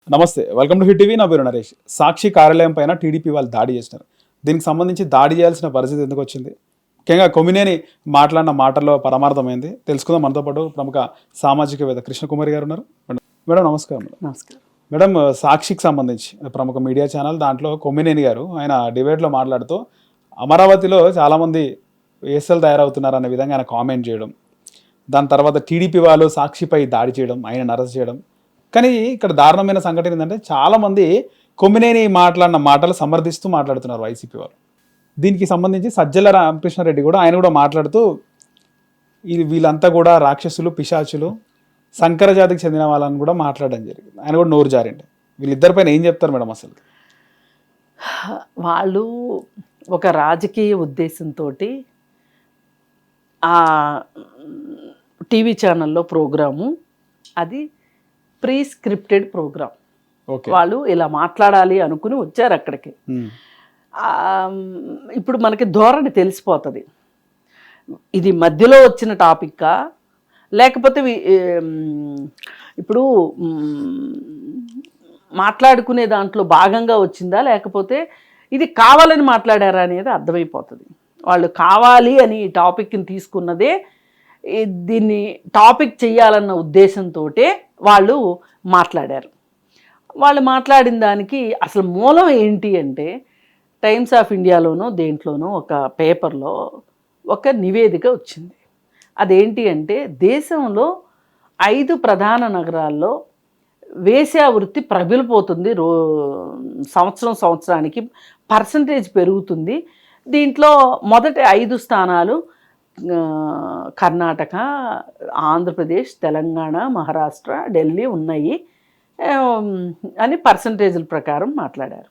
నమస్తే, welcome to hit TV. నా పేరు నరేష్. సాక్షి కార్యాలయం పైన టీడీపీ వాళ్ళు దాడి చేసినారు. దీనికి సంబంధించి దాడి చేయాల్సిన పరిస్థితి ఎందుకు వచ్చింది? ముఖ్యంగా కొమ్మినేని మాట్లాడిన మాటల్లో పరమార్థమైంది తెలుసుకుందాం. మనతో పాటు ప్రముఖ సామాజికవేత్త కృష్ణకుమారి గారు ఉన్నారు. మేడం నమస్కారం. నమస్కారం మేడం, సాక్షికి సంబంధించి ప్రముఖ మీడియా ఛానల్ దాంట్లో కొమ్మినేని గారు ఆయన డిబేట్లో మాట్లాడుతూ అమరావతిలో చాలామంది వేసలు తయారవుతున్నారు అనే విధంగా ఆయన కామెంట్ చేయడం, దాని తర్వాత టీడీపీ వాళ్ళు సాక్షిపై దాడి చేయడం, ఆయన అరెస్ట్ చేయడం. కానీ ఇక్కడ దారుణమైన సంఘటన ఏంటంటే చాలామంది కొమ్మినేని మాట్లాడిన మాటలు సమర్థిస్తూ మాట్లాడుతున్నారు వైసీపీ వాళ్ళు. దీనికి సంబంధించి సజ్జల రామకృష్ణారెడ్డి కూడా ఆయన కూడా మాట్లాడుతూ వీళ్ళంతా కూడా రాక్షసులు, పిశాచులు, సంకర జాతికి చెందిన వాళ్ళని కూడా మాట్లాడడం జరిగింది. ఆయన కూడా నోరు జారిండి. వీళ్ళిద్దరిపైన ఏం చెప్తారు మేడం? అసలు వాళ్ళు ఒక రాజకీయ ఉద్దేశంతో ఆ టీవీ ఛానల్లో ప్రోగ్రాము, అది ప్రీ స్క్రిప్టెడ్ ప్రోగ్రామ్. వాళ్ళు ఇలా మాట్లాడాలి అనుకుని వచ్చారు అక్కడికి. ఇప్పుడు మనకి ధోరణి తెలిసిపోతుంది, ఇది మధ్యలో వచ్చిన టాపిక్కా లేకపోతే ఇప్పుడు మాట్లాడుకునే దాంట్లో భాగంగా వచ్చిందా లేకపోతే ఇది కావాలని మాట్లాడారా అనేది అర్థమైపోతుంది. వాళ్ళు కావాలి అని ఈ టాపిక్ని తీసుకున్నదే, దీన్ని టాపిక్ చేయాలన్న ఉద్దేశంతో వాళ్ళు మాట్లాడారు. వాళ్ళు మాట్లాడిన దానికి అసలు మూలం ఏంటి అంటే, టైమ్స్ ఆఫ్ ఇండియాలోనో దేంట్లోనో ఒక పేపర్లో ఒక నివేదిక వచ్చింది. అదేంటి అంటే, దేశంలో 5 ప్రధాన నగరాల్లో వేశ్యావృత్తి ప్రబలిపోతుంది, సంవత్సరానికి పర్సంటేజ్ పెరుగుతుంది. దీంట్లో మొదటి 5 స్థానాలు కర్ణాటక, ఆంధ్రప్రదేశ్, తెలంగాణ, మహారాష్ట్ర, ఢిల్లీ ఉన్నాయి అని పర్సంటేజ్ల ప్రకారం మాట్లాడారు.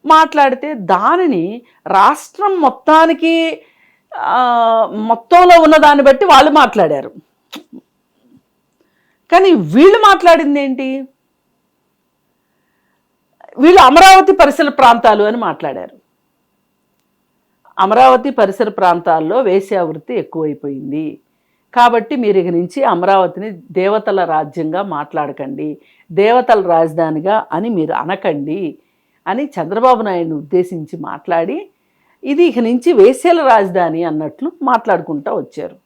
మాట్లాడితే దానిని రాష్ట్రం మొత్తానికి మొత్తంలో ఉన్న దాన్ని బట్టి వాళ్ళు మాట్లాడారు. కానీ వీళ్ళు మాట్లాడింది ఏంటి? వీళ్ళు అమరావతి పరిసర ప్రాంతాలు అని మాట్లాడారు. అమరావతి పరిసర ప్రాంతాల్లో వేశ్యావృత్తి ఎక్కువైపోయింది కాబట్టి మీరు ఇక నుంచి అమరావతిని దేవతల రాజ్యంగా మాట్లాడకండి, దేవతల రాజధానిగా అని మీరు అనకండి అని చంద్రబాబు నాయుడుని ఉద్దేశించి మాట్లాడి, ఇది ఇక నుంచి వేశ్యల రాజధాని అన్నట్లు మాట్లాడుకుంటూ వచ్చారు.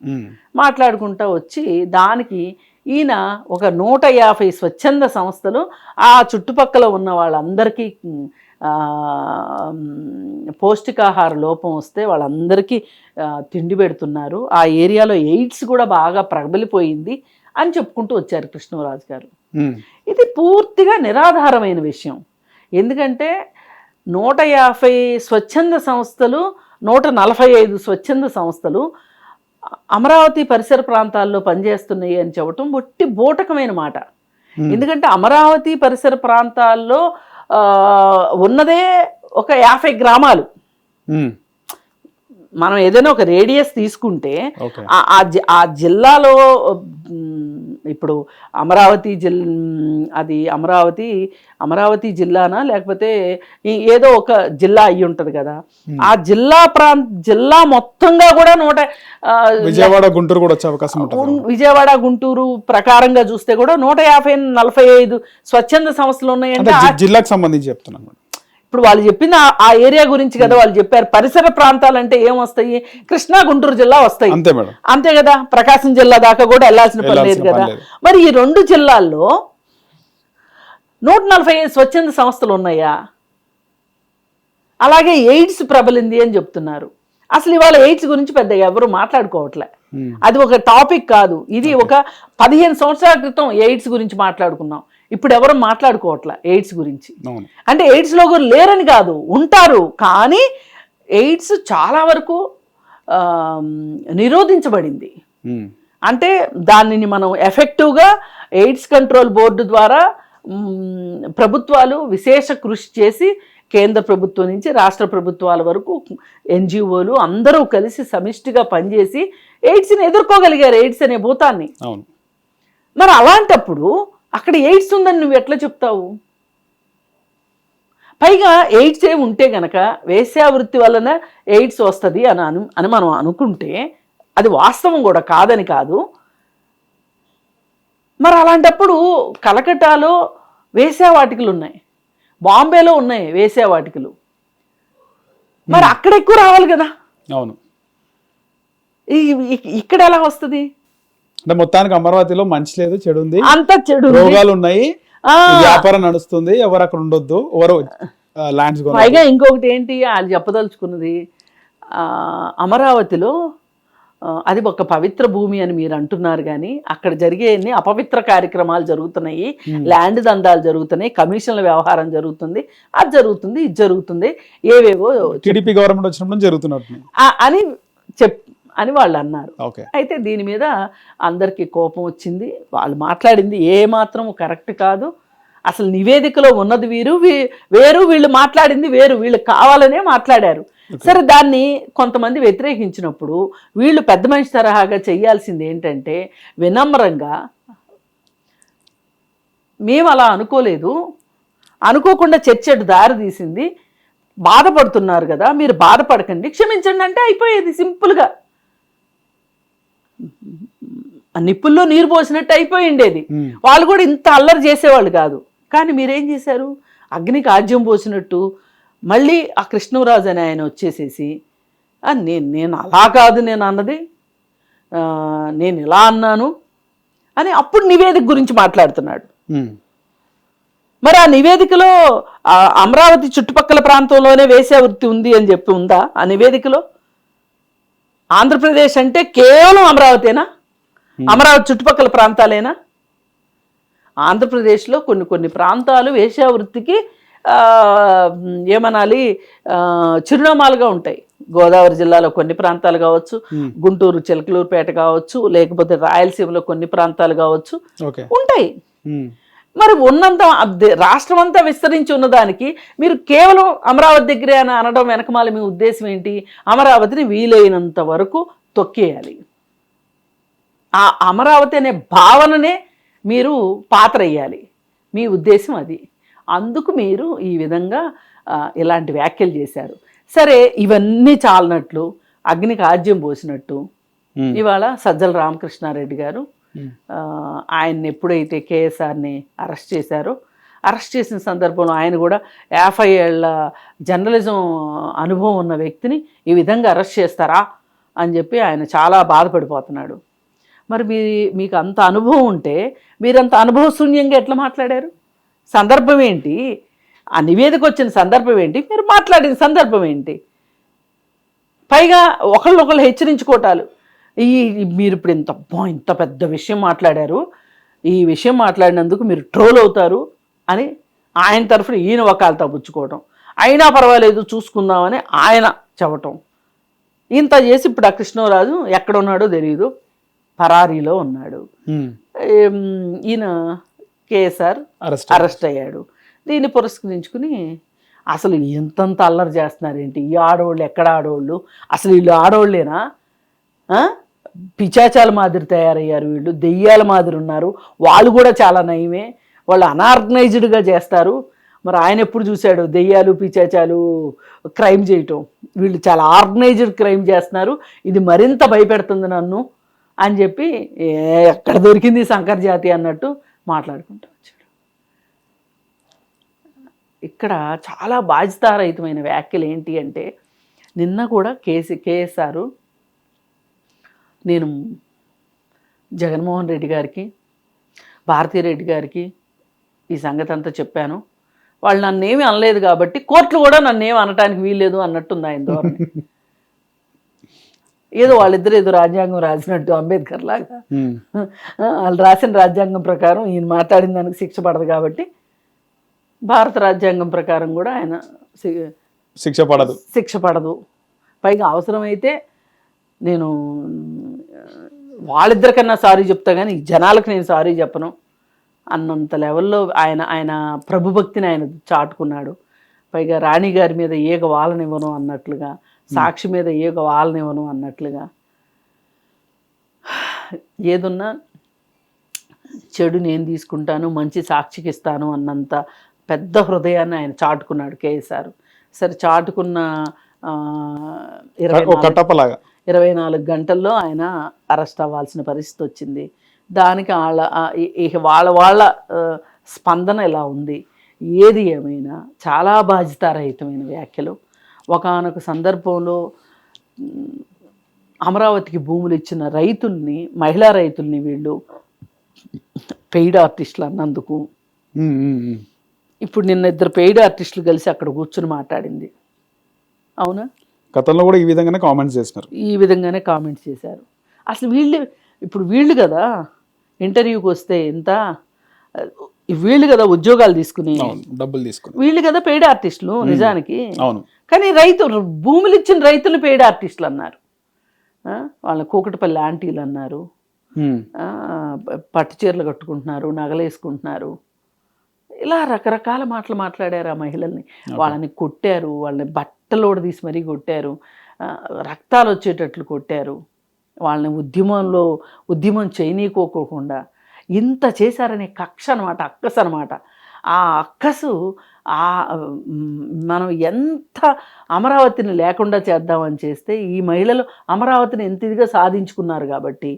మాట్లాడుకుంటూ వచ్చి దానికి ఈయన ఒక 150 స్వచ్ఛంద సంస్థలు ఆ చుట్టుపక్కల ఉన్న వాళ్ళందరికీ పౌష్టికాహార లోపం వస్తే వాళ్ళందరికీ తిండి పెడుతున్నారు, ఆ ఏరియాలో ఎయిడ్స్ కూడా బాగా ప్రబలిపోయింది అని చెప్పుకుంటూ వచ్చారు కృష్ణరాజు గారు. ఇది పూర్తిగా నిరాధారమైన విషయం. ఎందుకంటే 150 స్వచ్ఛంద సంస్థలు, 145 స్వచ్ఛంద సంస్థలు అమరావతి పరిసర ప్రాంతాల్లో పనిచేస్తున్నాయి అని చెప్పటం ఒట్టి బూటకమైన మాట. ఎందుకంటే అమరావతి పరిసర ప్రాంతాల్లో ఉన్నదే ఒక 50 గ్రామాలు. మనం ఏదైనా ఒక రేడియస్ తీసుకుంటే ఆ జిల్లాలో ఇప్పుడు అమరావతి అది అమరావతి జిల్లానా లేకపోతే ఏదో ఒక జిల్లా అయ్యి ఉంటుంది కదా, ఆ జిల్లా మొత్తంగా కూడా విజయవాడ, గుంటూరు కూడా వచ్చే అవకాశం ఉంటుంది. విజయవాడ, గుంటూరు ప్రకారంగా చూస్తే కూడా 150-145 స్వచ్ఛంద సంస్థలు ఉన్నాయంటే జిల్లాకు సంబంధించి చెప్తున్నాను. ఇప్పుడు వాళ్ళు చెప్పింది ఆ ఏరియా గురించి కదా వాళ్ళు చెప్పారు. పరిసర ప్రాంతాలంటే ఏమొస్తాయి? కృష్ణా, గుంటూరు జిల్లా వస్తాయి, అంతే కదా. ప్రకాశం జిల్లా దాకా కూడా వెళ్ళాల్సిన పని లేదు కదా. మరి ఈ 2 జిల్లాల్లో 145 స్వచ్ఛంద సంస్థలు ఉన్నాయా? అలాగే ఎయిడ్స్ ప్రబలింది అని చెప్తున్నారు. అసలు ఇవాళ ఎయిడ్స్ గురించి పెద్దగా ఎవరు మాట్లాడుకోవట్లే. అది ఒక టాపిక్ కాదు. ఇది ఒక 15 సంవత్సరాల క్రితం ఎయిడ్స్ గురించి మాట్లాడుకున్నాం. ఇప్పుడు ఎవరు మాట్లాడుకోవట్లే ఎయిడ్స్ గురించి. అంటే ఎయిడ్స్లో కూడా లేరని కాదు, ఉంటారు. కానీ ఎయిడ్స్ చాలా వరకు నిరోధించబడింది. అంటే దానిని మనం ఎఫెక్టివ్గా ఎయిడ్స్ కంట్రోల్ బోర్డు ద్వారా ప్రభుత్వాలు విశేష కృషి చేసి, కేంద్ర ప్రభుత్వం నుంచి రాష్ట్ర ప్రభుత్వాల వరకు ఎన్జిఓలు అందరూ కలిసి సమిష్టిగా పనిచేసి ఎయిడ్స్ని ఎదుర్కోగలిగారు, ఎయిడ్స్ అనే భూతాన్ని. మరి అలాంటప్పుడు అక్కడ ఎయిడ్స్ ఉందని నువ్వు ఎట్లా చెప్తావు? పైగా ఎయిడ్స్ ఏమి ఉంటే గనక వేశ్యావృత్తి వలన ఎయిడ్స్ వస్తుంది అని మనం అనుకుంటే అది వాస్తవం కూడా కాదని కాదు. మరి అలాంటప్పుడు కలకట్టాలో వేశ్యావాటికలు ఉన్నాయి, బాంబేలో ఉన్నాయి వేశ్యావాటికలు. మరి అక్కడ ఎక్కువ రావాలి కదా, అవును. ఇక్కడ ఎలా వస్తుంది? అంటే మొత్తానికి అమరావతిలో మంచి లేదు, చెడు ఉంది, అంత చెడు, రోగాలు ఉన్నాయి, వ్యాపారం నడుస్తుంది, ఎవరు అక్కడ ఉండొద్దు, ఎవరు ల్యాండ్స్. పైగా ఇంకొకటి ఏంటి వాళ్ళు చెప్పదలుచుకున్నది, అమరావతిలో అది ఒక పవిత్ర భూమి అని మీరు అంటున్నారు, కానీ అక్కడ జరిగే అపవిత్ర కార్యక్రమాలు జరుగుతున్నాయి, ల్యాండ్ దందాలు జరుగుతున్నాయి, కమిషన్ల వ్యవహారం జరుగుతుంది, అది జరుగుతుంది, ఇది జరుగుతుంది, ఏవేవో టీడీపీ గవర్నమెంట్ వచ్చినప్పుడు జరుగుతున్నట్టు అని అని వాళ్ళు అన్నారు. అయితే దీని మీద అందరికీ కోపం వచ్చింది. వాళ్ళు మాట్లాడింది ఏ మాత్రం కరెక్ట్ కాదు. అసలు నివేదికలో ఉన్నది వేరు, వీళ్ళు మాట్లాడింది వేరు, వీళ్ళు కావాలనే మాట్లాడారు. సరే, దాన్ని కొంతమంది వ్యతిరేకించినప్పుడు వీళ్ళు పెద్ద మనిషి తరహాగా చేయాల్సింది ఏంటంటే వినమ్రంగా, మేము అలా అనుకోలేదు, అనుకోకుండా చర్చకు దారి తీసింది, బాధపడుతున్నారు కదా, మీరు బాధపడకండి, క్షమించండి అంటే అయిపోయేది సింపుల్గా. నిప్పుల్లో నీరు పోసినట్టు అయిపోయి ఉండేది. వాళ్ళు కూడా ఇంత అల్లరి చేసేవాళ్ళు కాదు. కానీ మీరేం చేశారు, అగ్నికి ఆజ్యం పోసినట్టు మళ్ళీ ఆ కృష్ణరాజు అని ఆయన వచ్చేసేసి నేను అలా కాదు నేను అన్నది, నేను ఇలా అన్నాను అని అప్పుడు నివేదిక గురించి మాట్లాడుతున్నాడు. మరి ఆ నివేదికలో అమరావతి చుట్టుపక్కల ప్రాంతంలోనే వేశ్యావృత్తి ఉంది అని చెప్పి ఉందా ఆ నివేదికలో? ఆంధ్రప్రదేశ్ అంటే కేవలం అమరావతేనా? అమరావతి చుట్టుపక్కల ప్రాంతాలేనా? ఆంధ్రప్రదేశ్లో కొన్ని ప్రాంతాలు వేశ్యావృత్తికి ఏమనాలి చిరునామాలుగా ఉంటాయి. గోదావరి జిల్లాలో కొన్ని ప్రాంతాలు కావచ్చు, గుంటూరు చిలకలూరుపేట కావచ్చు, లేకపోతే రాయలసీమలో కొన్ని ప్రాంతాలు కావచ్చు ఉంటాయి. మరి ఉన్నంత రాష్ట్రం అంతా విస్తరించి ఉన్నదానికి మీరు కేవలం అమరావతి దగ్గరే అని అనడం వెనకమాల మీ ఉద్దేశం ఏంటి? అమరావతిని వీలైనంత వరకు తొక్కేయాలి, ఆ అమరావతి అనే భావననే మీరు పాత్ర వేయాలి, మీ ఉద్దేశం అది. అందుకు మీరు ఈ విధంగా ఇలాంటి వ్యాఖ్యలు చేశారు. సరే, ఇవన్నీ చాలనట్లు అగ్నికి ఆజ్యం పోసినట్టు ఇవాళ సజ్జల రామకృష్ణారెడ్డి గారు ఆయన్ని ఎప్పుడైతే కేఎస్ఆర్ని అరెస్ట్ చేశారో, అరెస్ట్ చేసిన సందర్భంలో ఆయన కూడా 50 ఏళ్ల జర్నలిజం అనుభవం ఉన్న వ్యక్తిని ఈ విధంగా అరెస్ట్ చేస్తారా అని చెప్పి ఆయన చాలా బాధపడిపోతున్నాడు. మరి మీకు అంత అనుభవం ఉంటే మీరంత అనుభవశూన్యంగా ఎట్లా మాట్లాడారు? సందర్భం ఏంటి? ఆ నివేదిక వచ్చిన సందర్భం ఏంటి? మీరు మాట్లాడిన సందర్భం ఏంటి? పైగా ఒకళ్ళొకళ్ళు హెచ్చరించుకోవటాలు. మీరు ఇప్పుడు ఇంత పెద్ద విషయం మాట్లాడారు, ఈ విషయం మాట్లాడినందుకు మీరు ట్రోల్ అవుతారు అని ఆయన తరఫున ఈయన వకాలతో పుచ్చుకోవటం, అయినా పర్వాలేదు చూసుకుందామని ఆయన చెప్పటం, ఇంత చేసి ఇప్పుడు ఆ కృష్ణరాజు ఎక్కడున్నాడో తెలియదు, పరారీలో ఉన్నాడు. ఈయన కేఎస్ఆర్ అరెస్ట్ అయ్యాడు. దీన్ని పురస్కరించుకుని అసలు ఎంతంత అల్లరి చేస్తున్నారేంటి ఈ ఆడవాళ్ళు, ఎక్కడ ఆడవాళ్ళు, అసలు వీళ్ళు ఆడవాళ్ళేనా, పిచాచాల మాదిరి తయారయ్యారు, వీళ్ళు దెయ్యాల మాదిరి ఉన్నారు, వాళ్ళు కూడా చాలా నయమే, వాళ్ళు అనార్గనైజ్డ్గా చేస్తారు. మరి ఆయన ఎప్పుడు చూశాడు దెయ్యాలు పిచాచాలు క్రైమ్ చేయటం? వీళ్ళు చాలా ఆర్గనైజ్డ్ క్రైమ్ చేస్తున్నారు, ఇది మరింత భయపెడుతుంది నన్ను అని చెప్పి ఎక్కడ దొరికింది శంకర్ జాతి అన్నట్టు మాట్లాడుకుంటూ వచ్చాడు. ఇక్కడ చాలా బాధ్యతారహితమైన వ్యాఖ్యలు ఏంటి అంటే, నిన్న కూడా కేఎస్ఆర్ నేను జగన్మోహన్ రెడ్డి గారికి, భారతీరెడ్డి గారికి ఈ సంగతి అంతా చెప్పాను, వాళ్ళు నన్నేమి అనలేదు కాబట్టి కోర్టులు కూడా నన్నేమి అనటానికి వీల్లేదు అన్నట్టుంది ఆయన ధోరణి. ఏదో వాళ్ళిద్దరు ఏదో రాజ్యాంగం రాసినట్టు అంబేద్కర్ లాగా వాళ్ళు రాసిన రాజ్యాంగం ప్రకారం ఈయన మాట్లాడిన దానికి శిక్ష పడదు కాబట్టి భారత రాజ్యాంగం ప్రకారం కూడా ఆయన శిక్ష పడదు. పైగా అవసరమైతే నేను వాళ్ళిద్దరికన్నా సారీ చెప్తా కానీ జనాలకు నేను సారీ చెప్పను అన్నంత లెవెల్లో ఆయన ప్రభుభక్తిని ఆయన చాటుకున్నాడు. పైగా రాణి గారి మీద ఈగ వాలనివ్వను అన్నట్లుగా, సాక్షి మీద ఈగ వాలనివ్వను అన్నట్లుగా, ఏదున్నా చెడు నేను తీసుకుంటాను, మంచి సాక్షికి ఇస్తాను అన్నంత పెద్ద హృదయాన్ని ఆయన చాటుకున్నాడు కేఎస్ఆర్. సరే, చాటుకున్న 24 గంటల్లో ఆయన అరెస్ట్ అవ్వాల్సిన పరిస్థితి వచ్చింది. దానికి వాళ్ళ స్పందన ఎలా ఉంది? ఏది ఏమైనా చాలా బాధ్యతారహితమైన వ్యాఖ్యలు. ఒకానొక సందర్భంలో అమరావతికి భూములు ఇచ్చిన రైతుల్ని, మహిళా రైతుల్ని వీళ్ళు పెయిడ్ ఆర్టిస్టులు అన్నందుకు ఇప్పుడు నిన్న 2 పెయిడ్ ఆర్టిస్టులు కలిసి అక్కడ కూర్చుని మాట్లాడింది. అవునా? గతంలో కూడా ఈ విధంగానే కామెంట్స్ చేసినారు. ఈ విధంగానే కామెంట్స్ చేశారు. అసలు వీళ్ళు కదా ఇంటర్వ్యూకి వస్తే ఎంత వీళ్ళు కదా ఉద్యోగాలు తీసుకుని డబ్బులు తీసుకుని వీళ్ళు కదా పెయిడ్ ఆర్టిస్టులు నిజానికి. అవును. కానీ భూములు ఇచ్చిన రైతులు పెయిడ్ ఆర్టిస్టులు అన్నారు. వాళ్ళ కూకటిపల్లి ఆంటీలు అన్నారు. పట్టు చీరలు కట్టుకుంటున్నారు, నగలేసుకుంటున్నారు, ఇలా రకరకాల మాటలు మాట్లాడారు ఆ మహిళల్ని. వాళ్ళని కొట్టారు, వాళ్ళని బట్టలోడ తీసి మరీ కొట్టారు, రక్తాలు వచ్చేటట్లు కొట్టారు, వాళ్ళని ఉద్యమం చేయనీకోకుండా ఇంత చేశారనే కక్ష అనమాట, అక్కసు అనమాట. ఆ అక్కసు మనం ఎంత అమరావతిని లేకుండా చేద్దామని చేస్తే ఈ మహిళలు అమరావతిని ఎంత ఇదిగా సాధించుకున్నారు కాబట్టి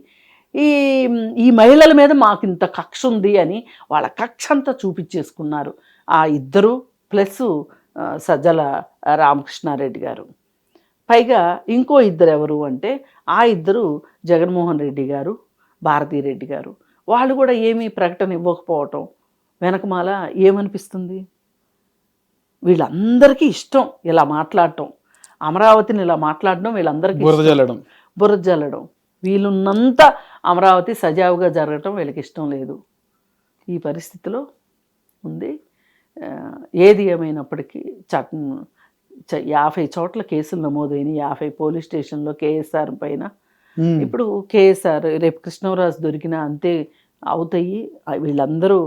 ఈ మహిళల మీద మాకు ఇంత కక్ష ఉంది అని వాళ్ళ కక్ష అంతా చూపించేసుకున్నారు ఆ ఇద్దరు, ప్లస్ సజ్జల రామకృష్ణారెడ్డి గారు. పైగా ఇంకో ఇద్దరు ఎవరు అంటే ఆ ఇద్దరు జగన్మోహన్ రెడ్డి గారు, భారతీరెడ్డి గారు. వాళ్ళు కూడా ఏమీ ప్రకటన ఇవ్వకపోవటం వెనకమాల ఏమనిపిస్తుంది? వీళ్ళందరికీ ఇష్టం ఇలా మాట్లాడటం, అమరావతిని ఇలా మాట్లాడడం వీళ్ళందరికీ బురద జల్లడం. వీళ్ళున్నంత అమరావతి సజావుగా జరగటం వీళ్ళకి ఇష్టం లేదు. ఈ పరిస్థితిలో ఉంది. ఏది ఏమైనప్పటికీ 50 చోట్ల కేసులు నమోదైనవి, 50 పోలీస్ స్టేషన్లో కేఎస్ఆర్ పైన. ఇప్పుడు కేఎస్ఆర్ రేపు కృష్ణరాజు దొరికినా అంతే అవుతాయి, వీళ్ళందరూ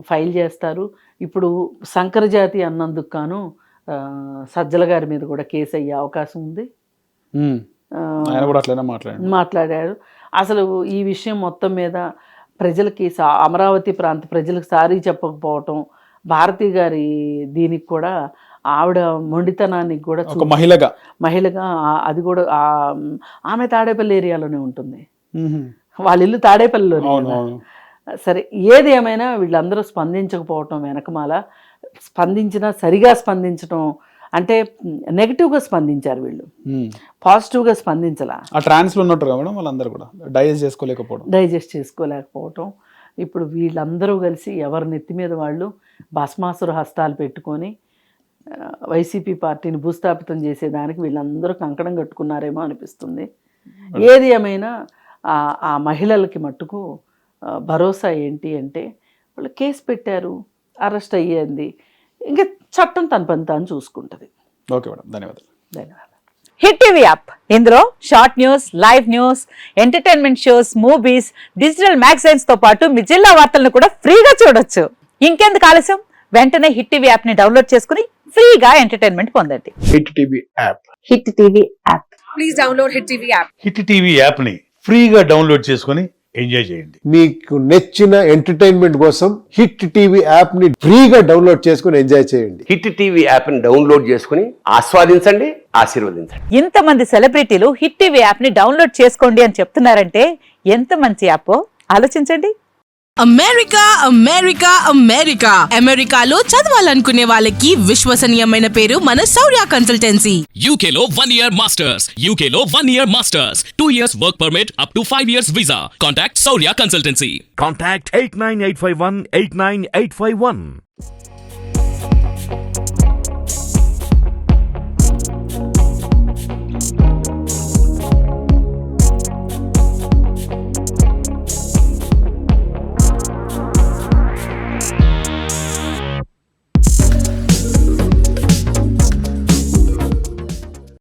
ఫైల్ చేస్తారు. ఇప్పుడు సంకరజాతి అన్నందుకు గాను సజ్జల గారి మీద కూడా కేసు అయ్యే అవకాశం ఉంది. మాట్లాడారు. అసలు ఈ విషయం మొత్తం మీద ప్రజలకి, అమరావతి ప్రాంత ప్రజలకు సారీ చెప్పకపోవటం, భారతి గారి దీనికి కూడా ఆవిడ మొండితనానికి కూడా మహిళగా అది కూడా ఆమె తాడేపల్లి ఏరియాలోనే ఉంటుంది, వాళ్ళ ఇల్లు తాడేపల్లిలోనే. సరే, ఏది ఏమైనా వీళ్ళందరూ స్పందించకపోవటం వెనకమాల, స్పందించినా సరిగా స్పందించటం అంటే నెగిటివ్గా స్పందించారు వీళ్ళు, పాజిటివ్గా స్పందించలా. వాళ్ళందరూ కూడా డైజెస్ట్ చేసుకోలేకపోవటం. ఇప్పుడు వీళ్ళందరూ కలిసి ఎవరి నెత్తి మీద వాళ్ళు భస్మాసుర హస్తాలు పెట్టుకొని వైసీపీ పార్టీని భూస్థాపితం చేసేదానికి వీళ్ళందరూ కంకణం కట్టుకున్నారేమో అనిపిస్తుంది. ఏది ఏమైనా ఆ మహిళలకి మట్టుకు భరోసా ఏంటి అంటే వాళ్ళు కేసు పెట్టారు, అరెస్ట్ అయ్యేది, ఇంకా చట్టం తన పని తాను చూసుకుంటుంది. ఓకే మేడం, ధన్యవాదాలు. హిట్ టీవీ యాప్, ఇందులో short news, live news, entertainment shows, movies, digital magazines తో పాటు మీ జిల్లా వార్తలను కూడా ఫ్రీగా చూడొచ్చు. ఇంకెందుకు ఆలస్యం, వెంటనే హిట్ టీవీ యాప్ ని డౌన్లోడ్ చేసుకుని ఫ్రీగా ఎంటర్టైన్మెంట్ పొందండి. Hit TV app. Hit TV app. Please download hit TV app. Hit TV app ని ఫ్రీగా డౌన్లోడ్ చేసుకుని ఎంజాయ్ చేయండి. మీకు నచ్చిన ఎంటర్టైన్మెంట్ కోసం హిట్ టీవీ యాప్ ని ఫ్రీగా డౌన్లోడ్ చేసుకుని ఎంజాయ్ చేయండి. హిట్ టీవీ యాప్ ని డౌన్లోడ్ చేసుకుని ఆస్వాదించండి, ఆశీర్వదించండి. ఇంతమంది సెలబ్రిటీలు హిట్ టీవీ యాప్ ని డౌన్లోడ్ చేసుకోండి అని చెప్తున్నారంటే ఎంత మంచి యాప్ ఆలోచించండి. అమెరికా అమెరికాలో చదవాలనుకునే వాళ్ళకి విశ్వసనీయమైన పేరు మన శౌర్య కన్సల్టెన్సీ. UK లో 1 year masters, UK లో 1 year masters, 2 years work permit up to 5 years visa. Contact Saurya Consultancy. Contact 89851 89851.